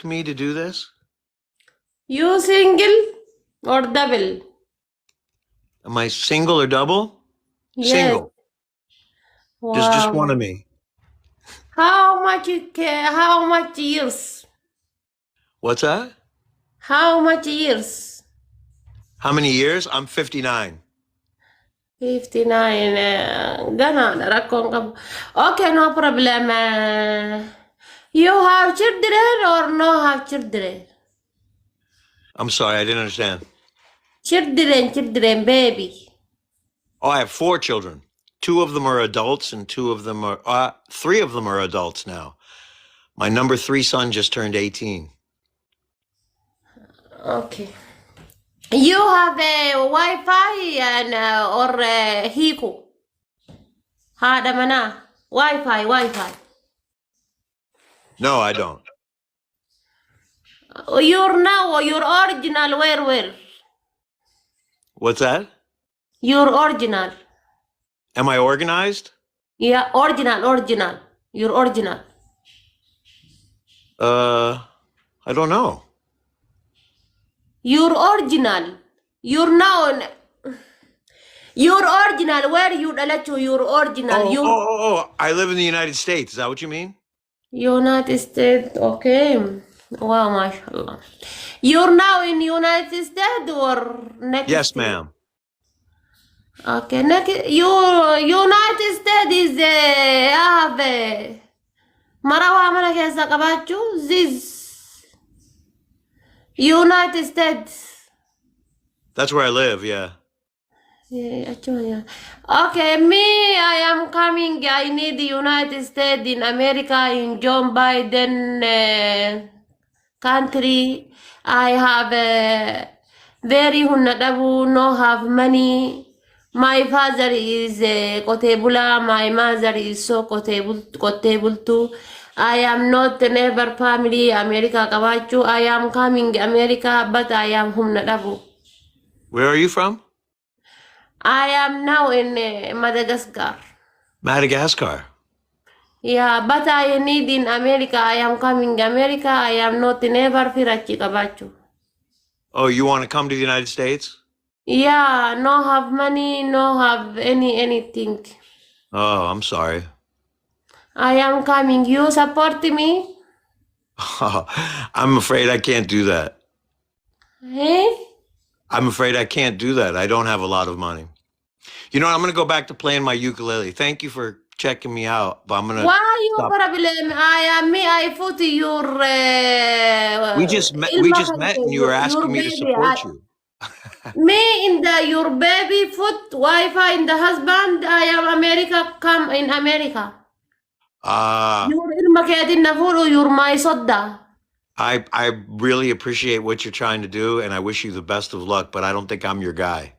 ask me to do this? You single or double? Am I single or double? Yes. Single. Just Wow. one of me. How much years? What's that? How much years? How many years? I'm 59. 59. Okay, no problem. You have children or no have children? I'm sorry, I didn't understand. Children, baby. Oh, I have 4 children. 2 of them are adults and 3 of them are adults now. My number 3 son just turned 18. Okay. You have a Wi-Fi and or Hiku? Hada mana? Wi-Fi. No, I don't. Your original where? What's that? Your original. Am I organized? Yeah, original. Your original. I don't know. Your original. Your noun. Your original. Where you let your original? I live in the United States. Is that what you mean? United States. Okay. Wow, mashallah. You're now in United States or next? Yes, ma'am. Okay, next. United States is have marawa mana kesa kabachu this United States. That's where I live, yeah. Yeah. Okay, me, I am coming. I need the United States in America in John Biden country. I have very hunadabu, no have money. My father is kotebula, my mother is so kotebul too. I am not never family America kabachu. I am coming America, but I am hunadabu. Where are you from? I am now in Madagascar. Madagascar. Yeah, but I need in America. I am coming America. I am not never firachi kabachu. Oh, you want to come to the United States? Yeah, no have money, no have anything. Oh, I'm sorry. I am coming. You support me? I'm afraid I can't do that. Eh? I'm afraid I can't do that. I don't have a lot of money. You know what? I'm going to go back to playing my ukulele. Thank you for checking me out, but I'm going to... Why you problem? I put your... We just met and you were asking me to support you. Me in your baby foot Wi-Fi in the husband. I am America. Come in America. You're my soda. I really appreciate what you're trying to do, and I wish you the best of luck, but I don't think I'm your guy.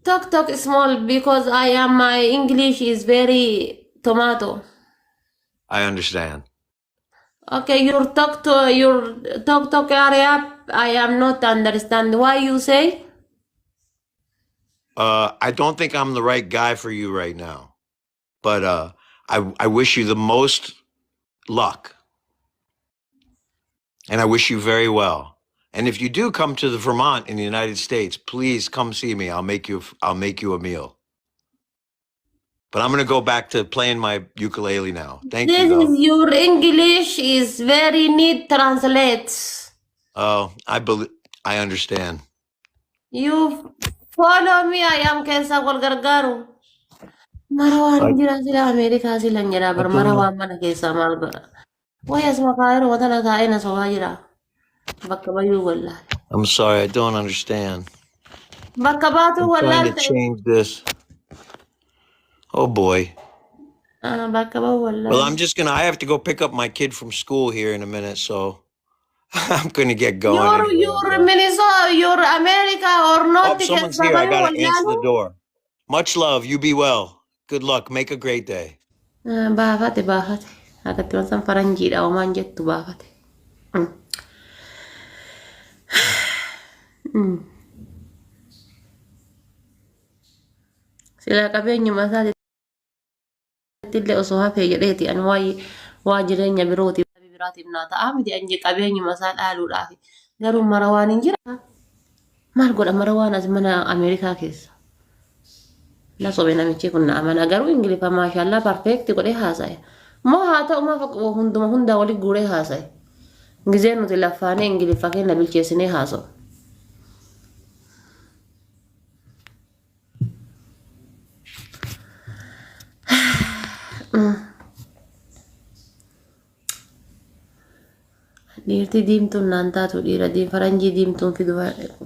Talk small because my English is very tomato. I understand. Okay, your talk area. I am not understand why you say. I don't think I'm the right guy for you right now, but I wish you the most luck, and I wish you very well. And if you do come to the Vermont in the United States, please come see me. I'll make you a meal. But I'm going to go back to playing my ukulele now. Thank you, though. This is your English is very neat translates. Oh, I understand. You follow me. I am Kensa Golgargaru. Marawan jira sila Amerika sila njira bar marawan mana kesa malbara. Wayas makairo watana taina sawajira. Bakabayu wala. I'm sorry, I don't understand. Bakabatu wala. I'm trying to change this. Oh boy. Well, I have to go pick up my kid from school here in a minute, so I'm gonna get going. You're Minnesota, you're America or not? Oh, someone's here. I gotta answer the door. Much love. You be well. Good luck. Make a great day. Baafate. Akatti wansan faranjiidha omaan jettu baafate. Sila qabeenyuma isaatiillee osoo hafee jedheeti ani waa jireenya birooti biraatiif naa ta'a miti anji qabeenyuma isaa dhaaluudhaaf. Garuu marawaan hin jira. Maal godha marawaan as mana Ameerikaa keessa. La sobe namichi kun na amana garuu Ingiliffa maashaallah perfect godhee haasa'e. Moo haa ta'u maa hunduma hundaa waliin guuree haasa'e. Gizeen nuti laffaanee Ingiliffa keenya bilcheessinee haasa'u. Dhiirti diimtuun naan taatu dhiira faranjii diimtuun fidu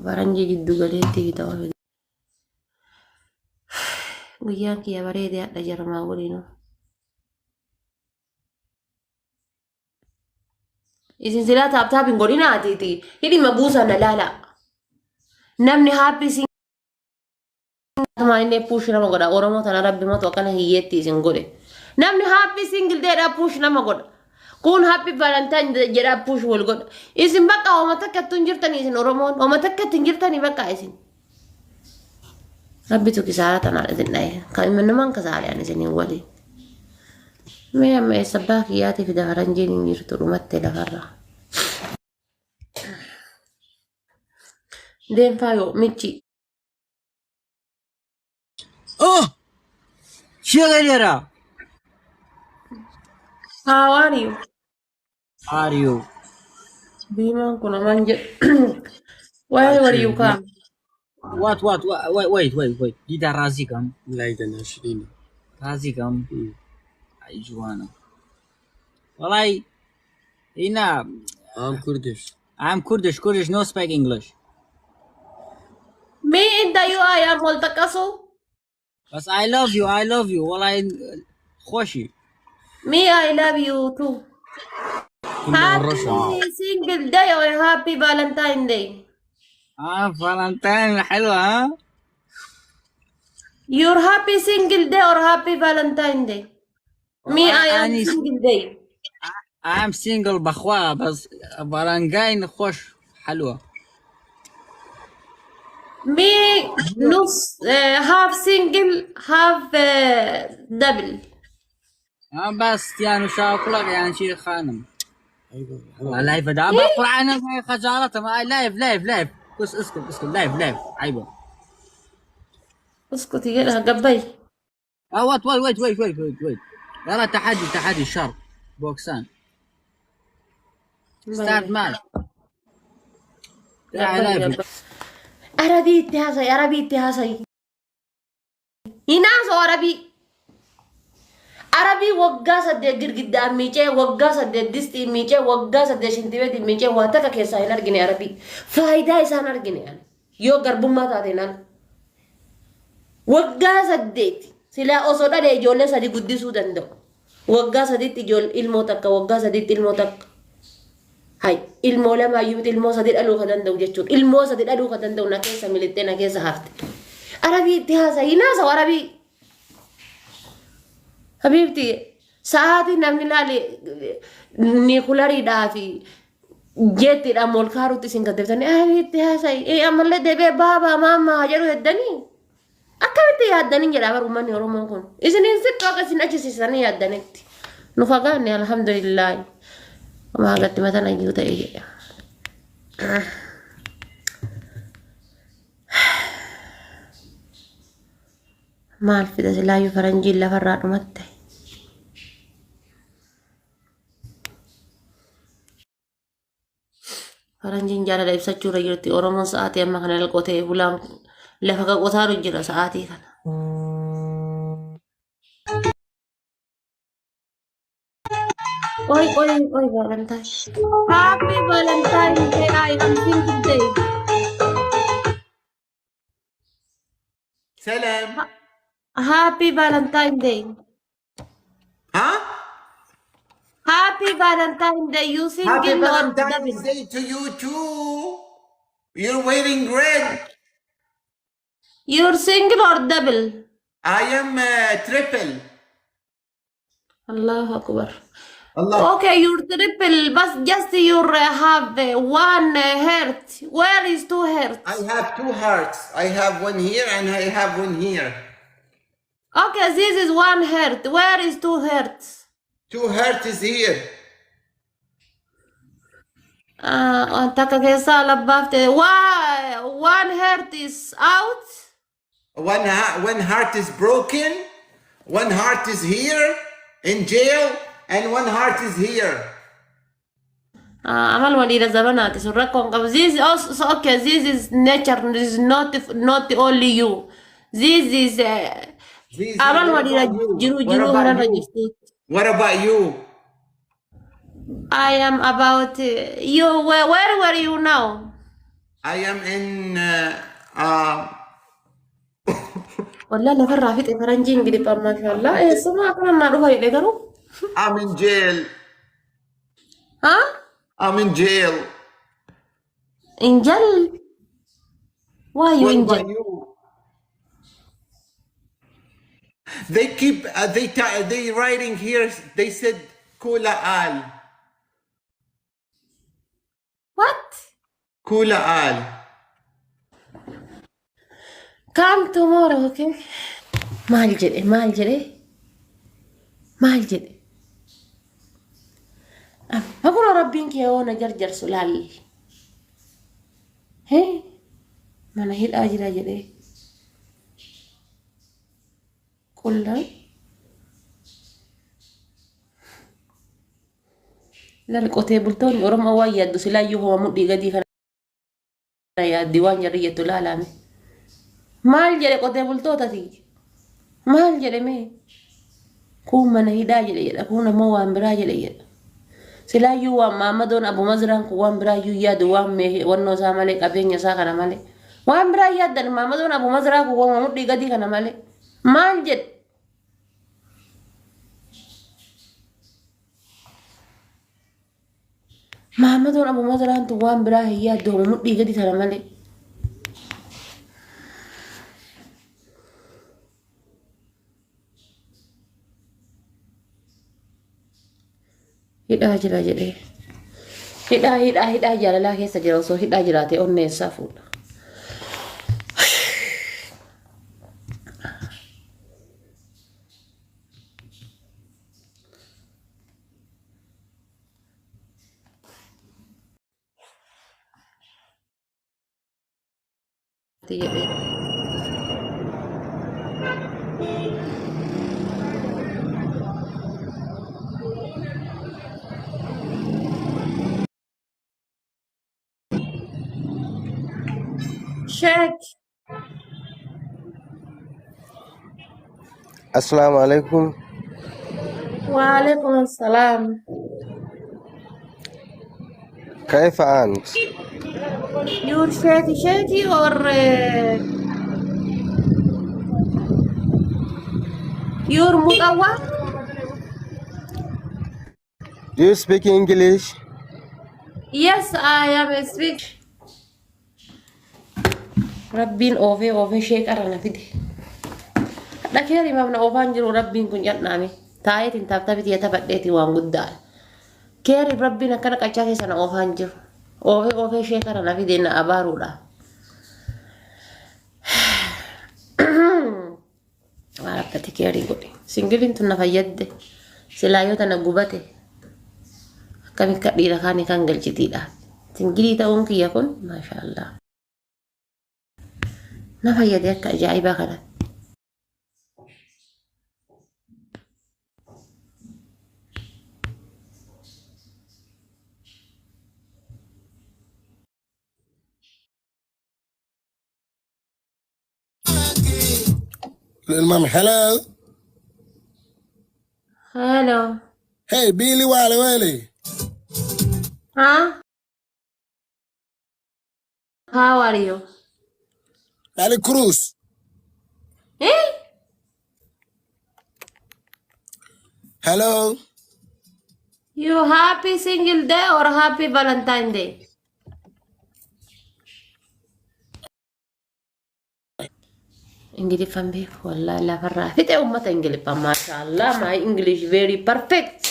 faranjii giddu galeetti ta'uu fidu. Guyyaan kiyya bareedee hadha jarmaa waliinu. Isin silaa taaptaap hin godhinaatiiti. Hidhima buusan na laala. Namni haappi isin maanillee puush nama godha. Oromoo tana rabbi matu akkana hiyyeetti isin godhe. Namni haappi singildeedhaa puush nama godha. Kun happy Valentine jedhaa puush wal godha. Isin bakka hooma takkattu hin jirtanii isin Oromoon. Hooma takkatti hin jirtanii bakka isin. Rabbi tu kisaara tanaa isin dhaye. Kan namaan kasaaleen isin waliin. Mee amma eessa abbaa kiyyaatiif faranjiin hin jirtu dhumattee lafarraa. Deemfaa yoo michi. Oh! Shigalera! How are you? Are you? Biman kuna manje. Where were you come? What? Wait. Dida Razikam. Laida Nashrini. Razikam. Juana. Well, I'm Kurdish. I'm Kurdish. Kurdish no speak English. Me in the UI am Moltakaso. But I love you. Well, Khoshi. Me, I love you too. Happy single day or happy Valentine Day. Valentine حلوة ها? You're happy single day or happy Valentine Day? Me, I am single day. I'm single بخوا بس فالنتاين خوش حلوة. Me, nus, half single, half double. بس يعني شاكلك يعني شيء خانم. والله لايف ده بقرأ أنا خجالة ما لايف بس اسكت لايف عيبه. اسكتي يلا قبي. ويت يلا تحدي شر بوكسان. ستارت مال. عربي تهاسي. يناس عربي وقاسة دقيق قدام ميجي وقاسة دستي ميجي وقاسة دشنتبه ميجي واتك كيسا ينرجني عربي فايدة إسا نرجني يعني يو قرب ما تاتينا وقاسة ديتي سلا أصودا دي جولة سادي قدي سودان دو وقاسة ديتي جول الموتك وقاسة ديتي الموتك هاي المولا ما يمت الموسى دي الألو خدان دو جتشون الموسى دي الألو خدان دو نكيسا ملتين نكيسا هفت عربي اتهاسا يناس عربي حبيبتي ساعتي نمني لالي نيكولاري دافي جيتي الأمول كاروتي سنكتبتني حبيبتي هاساي إيه أمال دبي بابا ماما هجروا يدني أكبتي يدني جرابا روماني ورمان كون إذن إنسك وقت سنأجي سنة يدنكتي نفقاني الحمد لله وما قلت مثلا يجوتا إيه ما الفدا لا يفرنجي إلا فراد متى فرنجين جالا لا يبسجو رجلتي أورمون ساعتي أما كان القوتي بلان لفقا قوتارو جرا ساعتي كان Oi Valentine. Happy Valentine Day. I am single day. Salam. Happy Valentine Day. Huh? Happy Valentine Day. You Happy single or Valentine's double? Day to you too. You're wearing red. You're single or double? I am triple. Allah Akbar. Allah. Okay, you're triple, but just you have one heart. Where is two hearts? I have two hearts. I have one here and I have one here. Okay, this is one heart. Where is two hearts? Two hearts is here. Taka keessa labbaafte. Why? One heart is out. One heart is broken, one heart is here in jail, and one heart is here. Amal walida zamanati so rakon qab. This is also okay. This is nature. This is not only you. This is amal What walida about you? jiru What jiru about hana you? jirti. What about you? I am about you. Where were you now? I am in والله لا فرح فيك فرنجين قريب ما شاء الله إيه سمع كنا نروح يلقوا I'm in jail. ها I'm in jail. إنجل why you What about إنجل you? They keep they writing here. They said Kula Al. what Kula Al. come tomorrow okay maal jedhe أقول ربين كي هو نجرجر سلال هي ما نهيل أجر أجر كلها لا القطة بلتون ورم أوايد دسلا يهو مدي قدي خنا يا ديوان جرية لا لا مال جري قطة بلتو تتي مال جري مي كون من هيدا جري أكون موان براجل يد sila yuwa mama don abu mazran ko wambra yu ya do wamme wonno sa male kabenya sa kana male wambra yaddan mama don abu mazra ko wonno muddi gadi kana male manjet mama don abu mazran to wambra ya do muddi gadi kana male hidha jira jedhe hidha jaalala keessa jira osoo hidha jiraate onneessaa fuudha jedhe Sheikh السلام عليكم. وعليكم السلام كيف أنت؟ your shaky or your mutawa Do you speak English? yes I am speak rabbiin oofee sheek arana fide dhakeeri mamna oofaan jiru rabbiin kun yadnaame taayetiin taabtabiti yatabadheeti waan guddaa keeri rabbiin akkana qachaa keessana oofaan jiru oofee sheek arana fide na abaaruudha Arabbati keerii godhe singiliin tun na fayyadde silaa yoo tana gubate akkamitti kadhiira kaanii kan galchitiidha singilii ta'uun kiyya kun maashaallah na fayyade akka ajaa'ibaa kana Little mama, hello. hello Hey, Billy Wally Wally. huh how are you Ali Cruz. eh Hello. you happy single day or happy Valentine Day English fambe wallahi la farra fite ummata English mashallah my English very perfect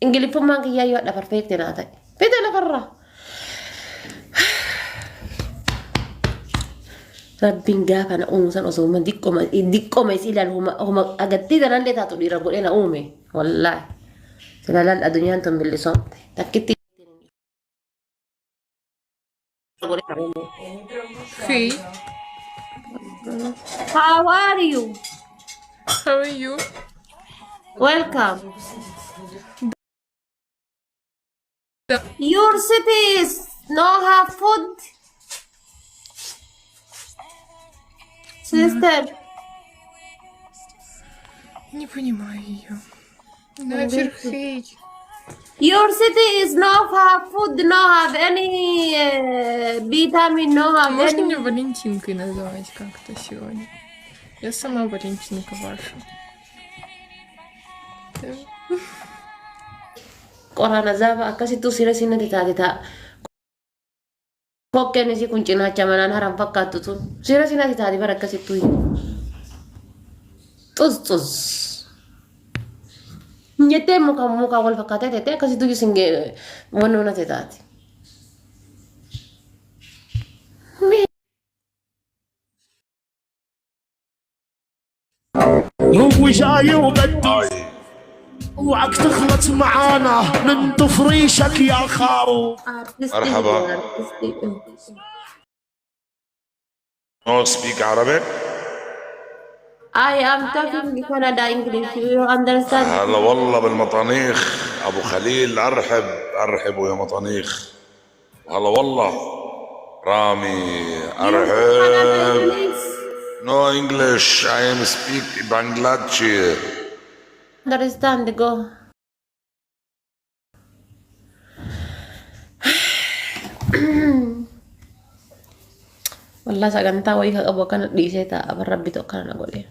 English pun mang kiya yo ada perfect na ta fite la farra Rabbin gaafa na uumusan osoo uma diqqoma isiilaan huma agatti danan le taatu dhiira godhe na uume wallahi silalaan addunyaan tun billisoomte takkitti Hey, How are you? how are you? Welcome. Your city is no have food, sister. Не понимаю ее. Нахер хей. Your city is no have food, no have any vitamin, no have Можно any. меня Валентинкой называть как-то сегодня? Я сама Валентинка ваша. Qorana zaba akkasitu sira sinati taate ta'a. Kokkeen isii kun cinaacha manaan haran fakkaattu tun sira sinati taate bara akkasittu xus. Nyettee muka wal fakkaatee teettee akkasittu isin wannoo nate taate. هو جاي وبدي اوعك تخلط معانا ننطف ريشك يا خارو. مرحبا. No speak Arabic? I am talking Canada English. You understand? هلا والله بالمطانيخ ابو خليل ارحبوا يا مطانيخ. هلا والله رامي ارحب. No English, I am speak Bangladeshi. Understand? Go. Wallah sagantaa wayii ka qabu akkana dhiisee ta'a. Rabbi tokko kana na godhe.